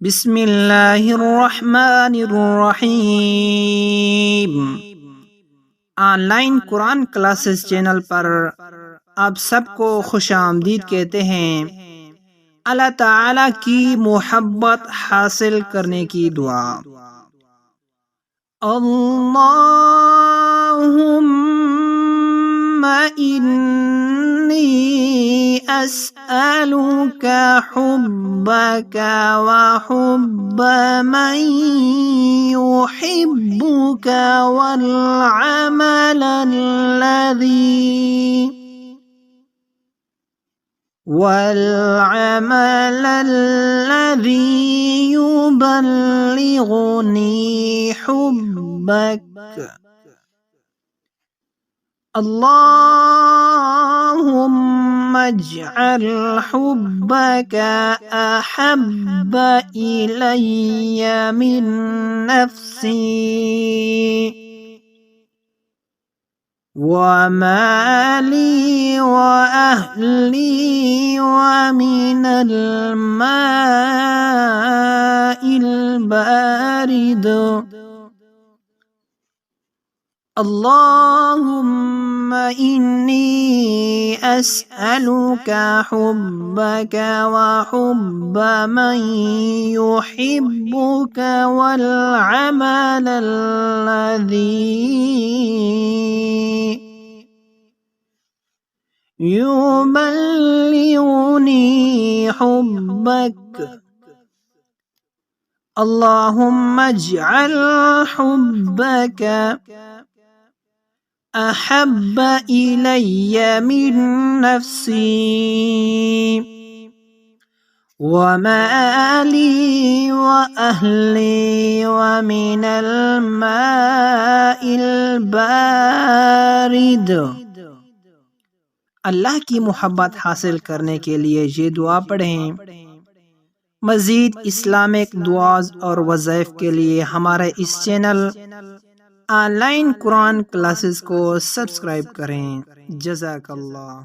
बिस्मिल्लाहिर्रहमानिर्रहीम। Online Quran classes channel पर आप सबको खुशामदीद कहते हैं। अल्लाह ताला की मोहब्बत हासिल करने की दुआ। अल्लाहुम्मा इन्नी अस्अलुका हुब्बका व हुब्ब मन युहिब्बुका वल अमल الذي يبلغني حبك اللهم اجعل حبك أحب إلي من نفسي ومالي وأهلي ومن الماء البارد اللهم إني أسألك حبك وحب من يحبك والعمل الذي يبلغني حبك اللهم اجعل حبك أحب إلي من نفسي ومالي وأهلي ومن الماء البارد। अल्लाह की मोहब्बत हासिल करने के लिए ये दुआ पढ़ें। मज़ीद इस्लामिक दुआज़ और वज़ाइफ के लिए हमारे इस चैनल ऑनलाइन कुरान क्लासेस को सब्सक्राइब करें। जज़ाकल्लाह।